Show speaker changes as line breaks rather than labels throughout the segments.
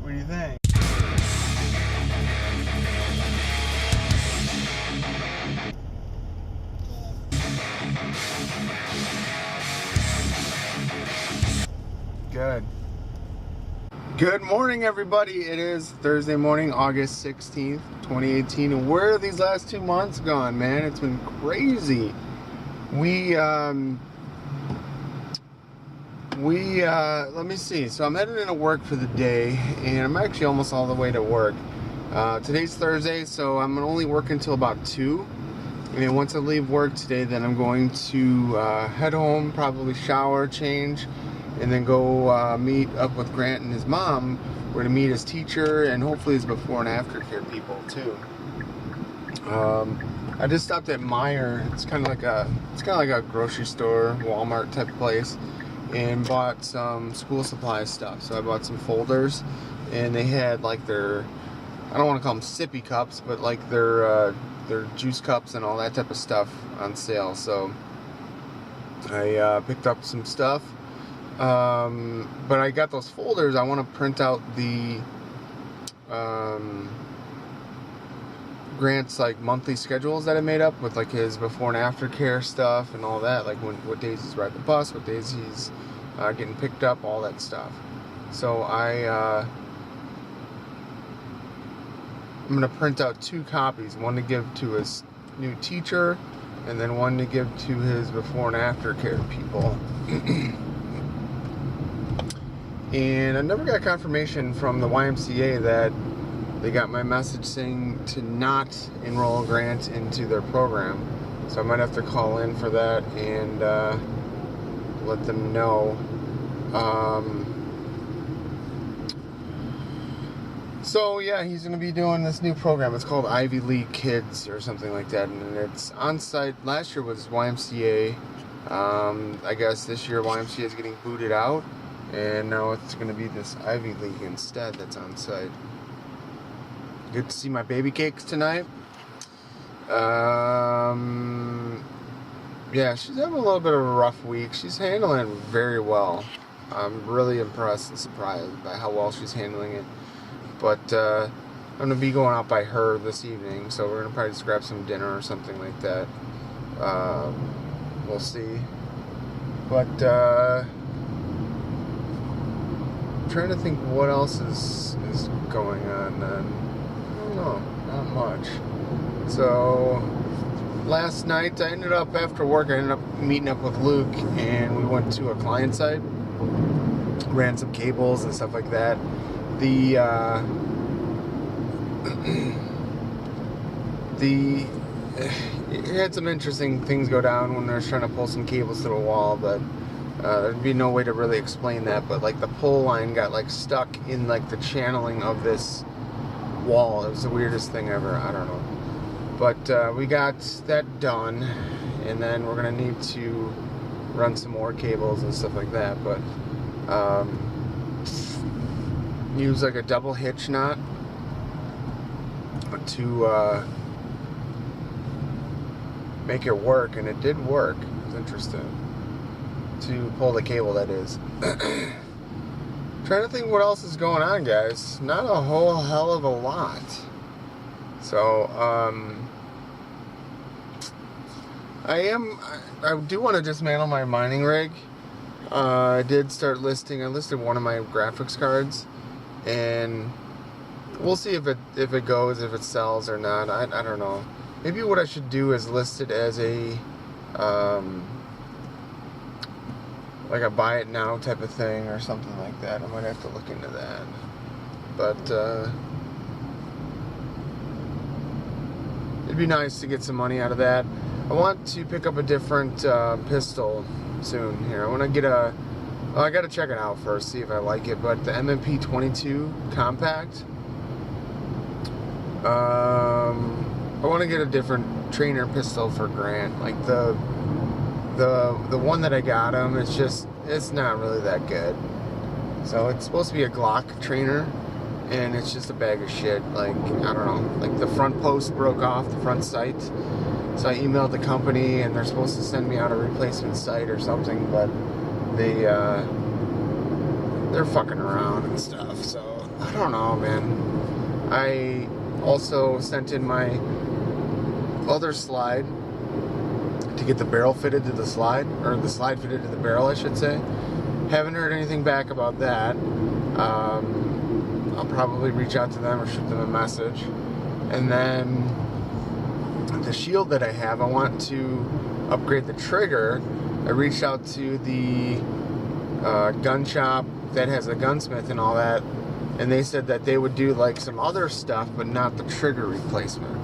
What do you think? Good. Good morning, everybody. It is Thursday morning, August 16th, 2018. And where are these last 2 months gone, man? It's been crazy. Let me see. So I'm heading into work for the day, and I'm actually almost all the way to work. Today's Thursday, so I'm only working until about 2. And then once I leave work today, then I'm going to head home, probably shower, change, and then go meet up with Grant and his mom. We're gonna meet his teacher and hopefully his before and after care people too. I just stopped at Meijer. It's kind of like a grocery store, Walmart type place, and bought some school supply stuff. So I bought some folders, and they had like their, I don't want to call them sippy cups, but like their juice cups and all that type of stuff on sale. So I picked up some stuff. But I got those folders. I want to print out the Grant's like monthly schedules that I made up with like his before and after care stuff and all that, like what days he's riding the bus, what days he's getting picked up, all that stuff. So I'm gonna print out 2 copies, one to give to his new teacher and then one to give to his before and after care people. And I never got confirmation from the YMCA that they got my message saying to not enroll Grant into their program. So I might have to call in for that and let them know. So yeah, he's going to be doing this new program. It's called Ivy League Kids or something like that. And it's on site. Last year was YMCA. I guess this year YMCA is getting booted out. And now it's going to be this Ivy League instead that's on site. Good to see my baby cakes tonight. Yeah, she's having a little bit of a rough week. She's handling it very well. I'm really impressed and surprised by how well she's handling it. But I'm going to be going out by her this evening, so we're going to probably just grab some dinner or something like that. We'll see. But trying to think what else is going on then. I don't know, not much. So last night I ended up, after work, I ended up meeting up with Luke and we went to a client site, ran some cables and stuff like that. It had some interesting things go down when I was trying to pull some cables through a wall, but there'd be no way to really explain that, but like the pole line got like stuck in like the channeling of this wall. It was the weirdest thing ever. I don't know. But we got that done, and then we're gonna need to run some more cables and stuff like that. But use like a double hitch knot to make it work, and it did work. It was interesting. To pull the cable, that is. Trying to think what else is going on, guys. Not a whole hell of a lot. So I do want to dismantle my mining rig. I listed one of my graphics cards, and we'll see if it goes, if it sells or not. I don't know. Maybe what I should do is list it as a like a buy it now type of thing or something like that. I might have to look into that. But it'd be nice to get some money out of that. I want to pick up a different pistol soon here. I want to get I got to check it out first, see if I like it. But the MMP 22 compact, I want to get a different trainer pistol for Grant. Like the one that I got him, it's not really that good. So it's supposed to be a Glock trainer, and it's just a bag of shit. Like, I don't know, like the front post broke off, the front sight. So I emailed the company, and they're supposed to send me out a replacement sight or something, but they're fucking around and stuff. So I don't know, man. I also sent in my other slide to get the barrel fitted to the slide, or the slide fitted to the barrel, I should say. Haven't heard anything back about that. I'll probably reach out to them or shoot them a message. And then the shield that I have, I want to upgrade the trigger. I reached out to the gun shop that has a gunsmith and all that, and they said that they would do like some other stuff, but not the trigger replacement.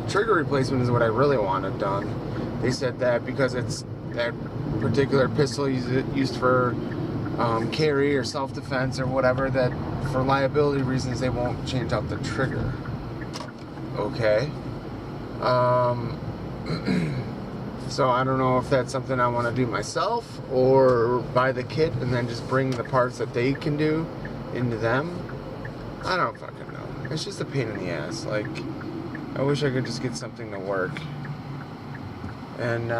The trigger replacement is what I really wanted done. They said that because it's that particular pistol used for carry or self-defense or whatever, that for liability reasons they won't change out the trigger. Okay. So I don't know if that's something I want to do myself or buy the kit and then just bring the parts that they can do into them. I don't fucking know. It's just a pain in the ass. Like, I wish I could just get something to work. And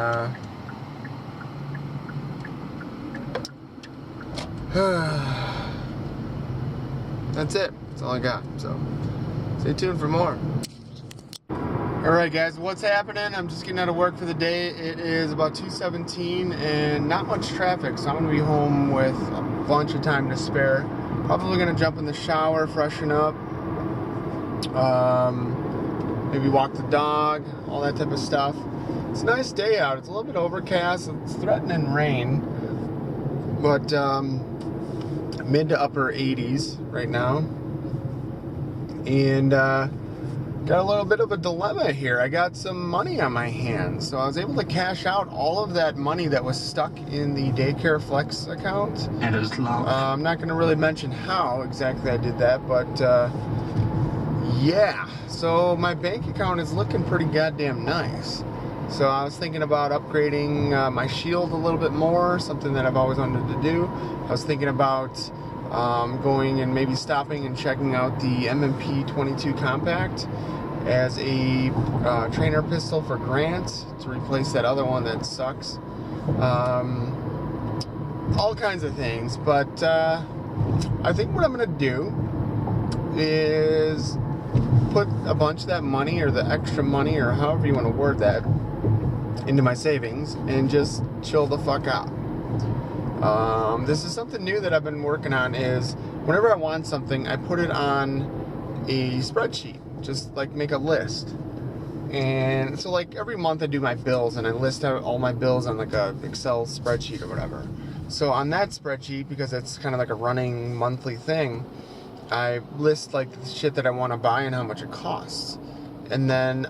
that's it. That's all I got. So stay tuned for more. Alright guys, what's happening? I'm just getting out of work for the day. It is about 2:17 and not much traffic, so I'm going to be home with a bunch of time to spare. Probably going to jump in the shower, freshen up, maybe walk the dog, all that type of stuff. It's a nice day out. It's a little bit overcast. It's threatening rain, but mid to upper 80s right now. And got a little bit of a dilemma here. I got some money on my hands, so I was able to cash out all of that money that was stuck in the Daycare Flex account. And it's I'm not going to really mention how exactly I did that, but yeah. So my bank account is looking pretty goddamn nice. So I was thinking about upgrading my shield a little bit more, something that I've always wanted to do. I was thinking about going and maybe stopping and checking out the M&P 22 Compact as a trainer pistol for Grant to replace that other one that sucks. All kinds of things, but I think what I'm going to do is put a bunch of that money, or the extra money, or however you want to word that, into my savings and just chill the fuck out. This is something new that I've been working on. Is whenever I want something, I put it on a spreadsheet, just like make a list. And so like every month I do my bills and I list out all my bills on like a Excel spreadsheet or whatever. So on that spreadsheet, because it's kind of like a running monthly thing, I list like the shit that I want to buy and how much it costs. And then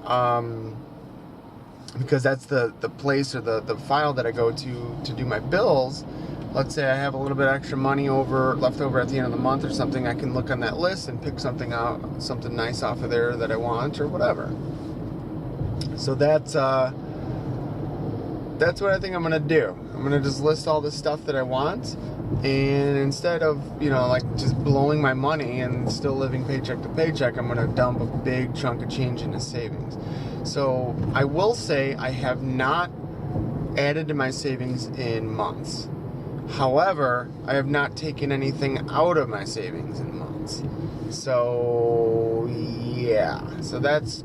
because that's the place or the file that I go to do my bills. Let's say I have a little bit extra money left over at the end of the month or something, I can look on that list and pick something out, something nice off of there that I want or whatever. So that's what I think I'm gonna do. I'm gonna just list all the stuff that I want, and instead of, like just blowing my money and still living paycheck to paycheck, I'm gonna dump a big chunk of change into savings. So I will say I have not added to my savings in months. However, I have not taken anything out of my savings in months. So, yeah. So that's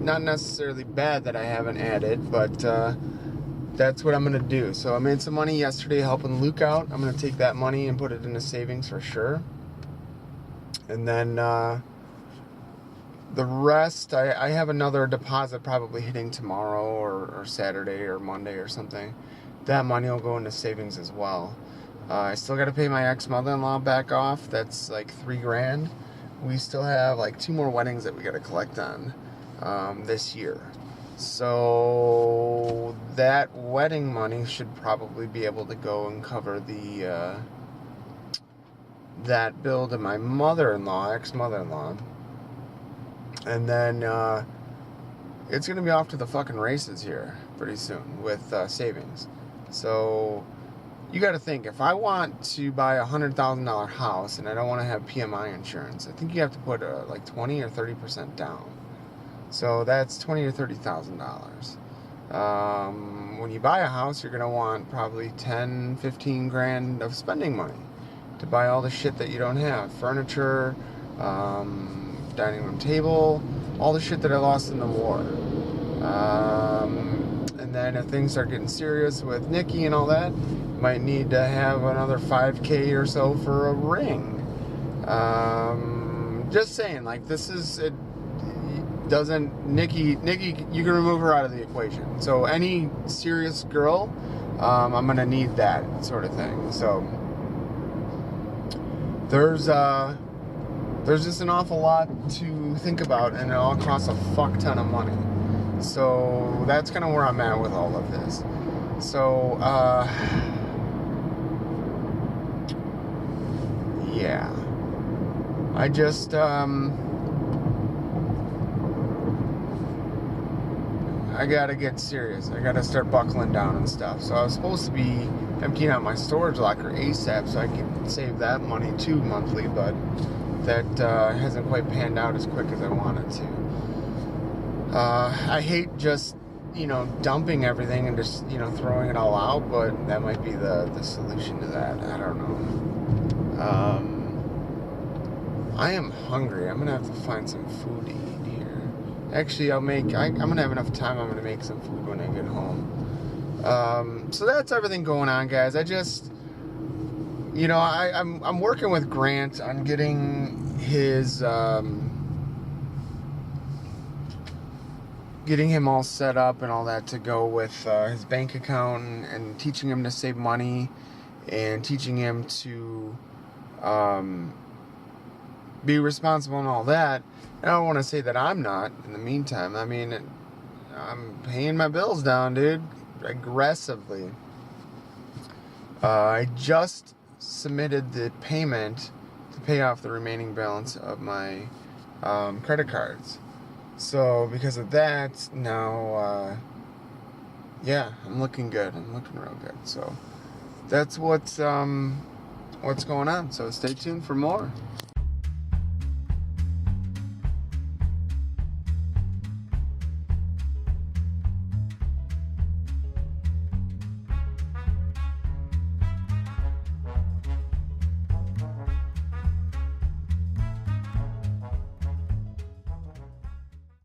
not necessarily bad that I haven't added, but that's what I'm going to do. So I made some money yesterday helping Luke out. I'm going to take that money and put it into savings for sure. And then the rest, I have another deposit probably hitting tomorrow or Saturday or Monday or something. That money will go into savings as well. I still got to pay my ex-mother-in-law back off. That's like $3,000. We still have like 2 more weddings that we got to collect on this year. So that wedding money should probably be able to go and cover the that bill to my mother-in-law, ex-mother-in-law. And then it's going to be off to the fucking races here pretty soon with savings. So you got to think, if I want to buy a $100,000 house and I don't want to have PMI insurance, I think you have to put like 20 or 30% down. So that's $20,000 or $30,000. When you buy a house, you're going to want probably 10, 15 grand of spending money to buy all the shit that you don't have. Furniture, dining room table, all the shit that I lost in the war. And then if things start getting serious with Nikki and all that, might need to have another 5K or so for a ring. Just saying, like, this is, it doesn't, Nikki, you can remove her out of the equation. So any serious girl, I'm gonna need that sort of thing. So there's just an awful lot to think about, and it all costs a fuck ton of money. So that's kind of where I'm at with all of this. So, yeah. I just, I gotta get serious. I gotta start buckling down and stuff. So I was supposed to be emptying out my storage locker ASAP so I could save that money too monthly, but that hasn't quite panned out as quick as I wanted to. I hate just, dumping everything and just, throwing it all out, but that might be the solution to that. I don't know. I am hungry. I'm gonna have to find some food to eat here. Actually, I'm gonna have enough time. I'm gonna make some food when I get home. So that's everything going on, guys. I just, I'm working with Grant on getting his, getting him all set up and all that to go with his bank account, and teaching him to save money, and teaching him to be responsible and all that. And I don't want to say that I'm not in the meantime. I mean, I'm paying my bills down, dude, aggressively. I just submitted the payment to pay off the remaining balance of my credit cards. So because of that, now, yeah, I'm looking good. I'm looking real good. So that's what's going on. So stay tuned for more.